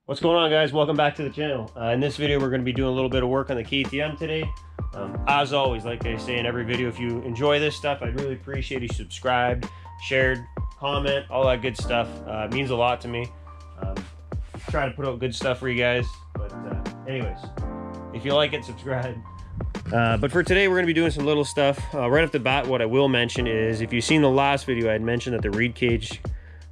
What's going on, guys? Welcome back to the channel. In this video we're going to be doing a little bit of work on the KTM today. As always, like I say in every video, if you enjoy this stuff, I'd really appreciate you subscribed, shared, comment, all that good stuff. It means a lot to me. Try to put out good stuff for you guys, but anyways, if you like it, subscribe. But for today we're going to be doing some little stuff. Right off the bat, what I will mention is, if you've seen the last video, I had mentioned that the reed cage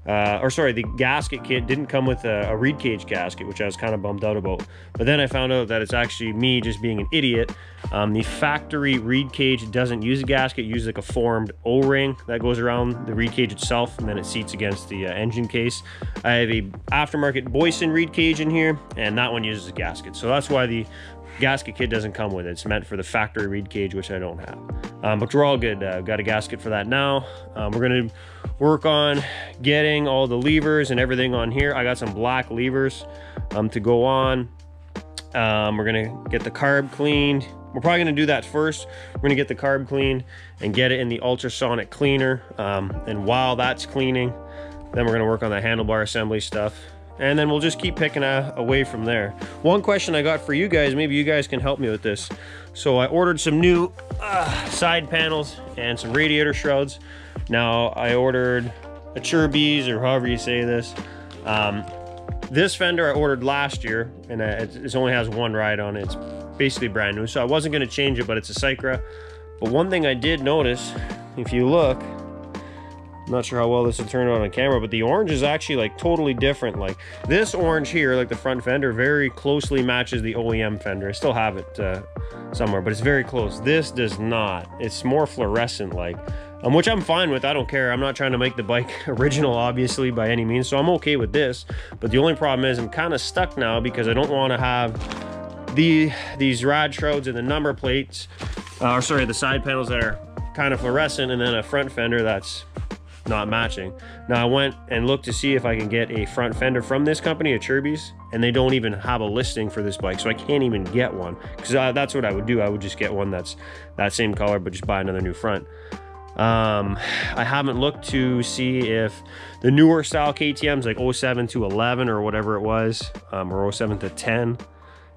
the gasket kit didn't come with a reed cage gasket, which I was kind of bummed out about. But then I found out that it's actually me just being an idiot. The factory reed cage doesn't use a gasket, it uses like a formed O-ring that goes around the reed cage itself, and then it seats against the engine case. I have a aftermarket Boyson reed cage in here, and that one uses a gasket. So that's why the gasket kit doesn't come with it. It's meant for the factory reed cage, which I don't have. But we're all good. Got a gasket for that now. We're gonna work on getting all the levers and everything on here. I got some black levers to go on. We're gonna get the carb cleaned. We're probably gonna do that first. We're gonna get the carb cleaned and get it in the ultrasonic cleaner. And while that's cleaning, then we're gonna work on the handlebar assembly stuff. And then we'll just keep picking away from there. One question I got for you guys, maybe you guys can help me with this. So I ordered some new side panels and some radiator shrouds. Now I ordered a Churbies, or however you say this. This fender I ordered last year, and it only has one ride on it. It's basically brand new, so I wasn't going to change it, but it's a Cycra. But one thing I did notice, if you look, I'm not sure how well this will turn out on camera, but the orange is actually like totally different. Like this orange here, like the front fender, very closely matches the OEM fender. I still have it somewhere, but it's very close. This does not. It's more fluorescent like, which I'm fine with. I don't care. I'm not trying to make the bike original, obviously, by any means, so I'm okay with this. But the only problem is I'm kind of stuck now because I don't want to have these rad shrouds and the number plates, or sorry, the side panels that are kind of fluorescent, and then a front fender that's not matching. Now I went and looked to see if I can get a front fender from this company, a Churbies, and they don't even have a listing for this bike, so I can't even get one, because that's what I would do. I would just get one that's that same color, but just buy another new front. I haven't looked to see if the newer style KTMs, like 07 to 11 or whatever it was, or 07 to 10,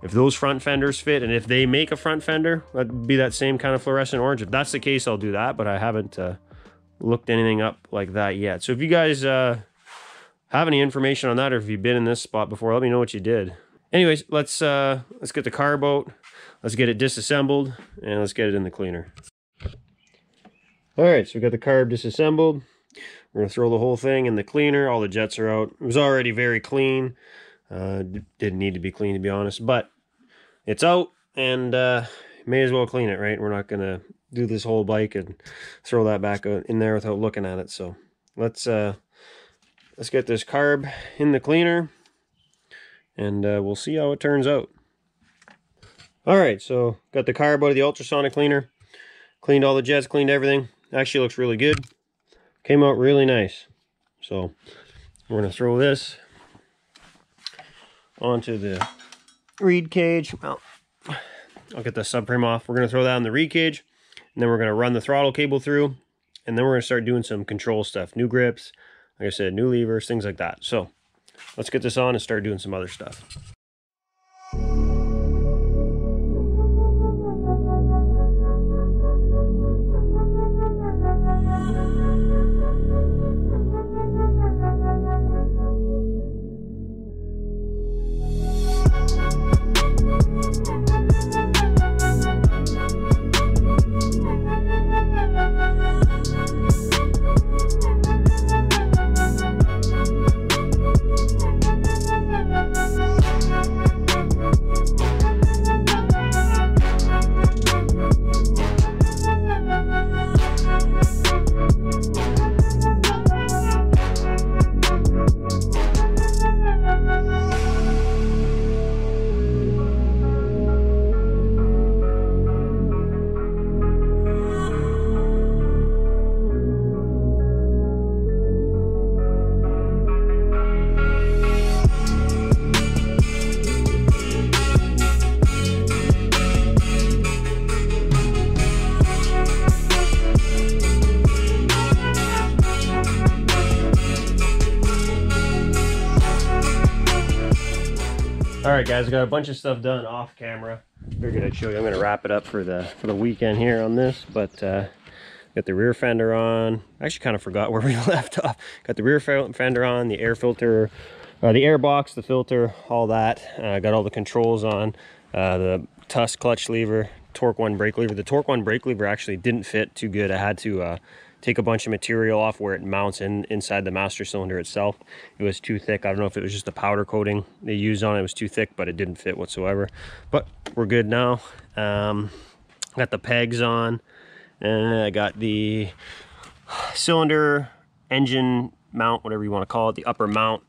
if those front fenders fit, and if they make a front fender that'd be that same kind of fluorescent orange. If that's the case, I'll do that, but I haven't looked anything up like that yet. So if you guys have any information on that, or if you've been in this spot before, let me know what you did. Anyways, let's get the carb out, let's get it disassembled, and let's get it in the cleaner. All right, so we got the carb disassembled. We're gonna throw the whole thing in the cleaner. All the jets are out. It was already very clean. Didn't need to be clean, to be honest, but it's out, and may as well clean it, right? We're not gonna do this whole bike and throw that back in there without looking at it. So let's get this carb in the cleaner, and we'll see how it turns out. All right, so got the carb out of the ultrasonic cleaner, cleaned all the jets, cleaned everything. Actually looks really good, came out really nice. So we're gonna throw this onto the reed cage. Well, I'll get the subframe off. We're gonna throw that on the reed cage, and then we're going to run the throttle cable through, and then we're going to start doing some control stuff. New grips, like I said, new levers, things like that. So let's get this on and start doing some other stuff. All right, guys, I got a bunch of stuff done off camera. Figured I'd show you. I'm gonna wrap it up for the weekend here on this, but got the rear fender on. I actually kind of forgot where we left off. Got the rear fender on, the air filter, the air box, the filter, all that. Got all the controls on, the Tusk clutch lever, Torque 1 brake lever. The Torque 1 brake lever actually didn't fit too good. I had to take a bunch of material off where it mounts inside the master cylinder itself. It was too thick. I don't know if it was just the powder coating they used on it. It was too thick, but it didn't fit whatsoever. But we're good now. Got the pegs on. And I got the cylinder engine mount, whatever you want to call it, the upper mount.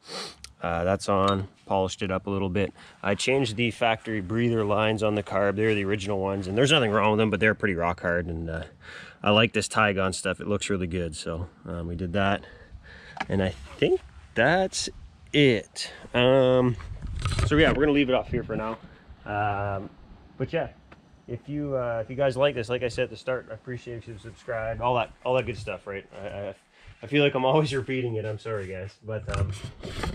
That's on. Polished it up a little bit. I changed the factory breather lines on the carb. They're the original ones, and there's nothing wrong with them, but they're pretty rock hard. And I like this Tygon stuff. It looks really good. So we did that, and I think that's it. So yeah, we're gonna leave it off here for now. But yeah. If you guys like this, like I said at the start, I appreciate if you subscribe, all that good stuff, right? I feel like I'm always repeating it. I'm sorry, guys, but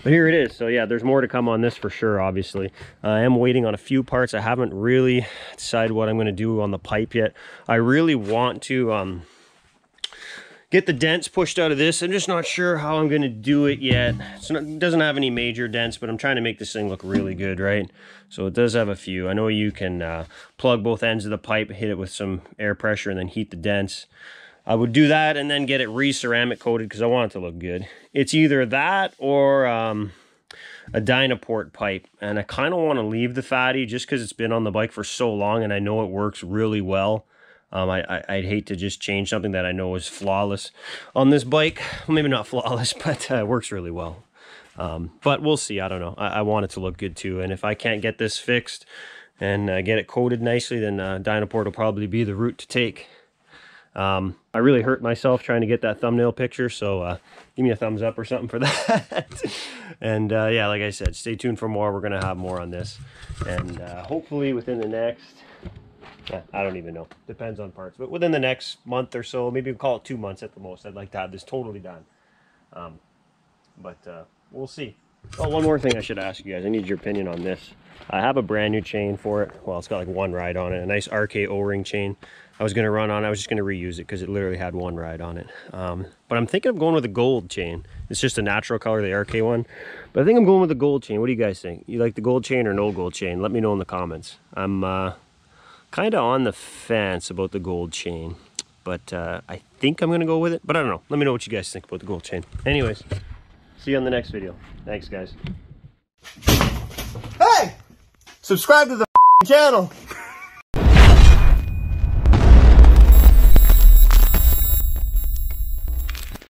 here it is. So yeah, there's more to come on this for sure. Obviously, I am waiting on a few parts. I haven't really decided what I'm going to do on the pipe yet. I really want to get the dents pushed out of this. I'm just not sure how I'm going to do it yet. It doesn't have any major dents, but I'm trying to make this thing look really good, right? So it does have a few. I know you can plug both ends of the pipe, hit it with some air pressure, and then heat the dents. I would do that and then get it re-ceramic coated because I want it to look good. It's either that or a Dynaport pipe, and I kind of want to leave the fatty just because it's been on the bike for so long and I know it works really well. I'd hate to just change something that I know is flawless on this bike. Well, maybe not flawless, but it works really well. But we'll see. I don't know. I want it to look good too. And if I can't get this fixed and get it coated nicely, then Dynaport will probably be the route to take. I really hurt myself trying to get that thumbnail picture, so give me a thumbs up or something for that. And yeah, like I said, stay tuned for more. We're going to have more on this. And hopefully within the next... I don't even know. Depends on parts. But within the next month or so, maybe we'll call it 2 months at the most, I'd like to have this totally done. But we'll see. Oh, one more thing I should ask you guys. I need your opinion on this. I have a brand new chain for it. Well, it's got like one ride on it. A nice RK O-ring chain. I was going to run on. I was just going to reuse it because it literally had one ride on it. But I'm thinking of going with a gold chain. It's just a natural color, the RK one. But I think I'm going with the gold chain. What do you guys think? You like the gold chain or no gold chain? Let me know in the comments. I'm... kind of on the fence about the gold chain, but I think I'm gonna go with it, but I don't know. Let me know what you guys think about the gold chain. Anyways, see you on the next video. Thanks, guys. Hey, subscribe to the channel.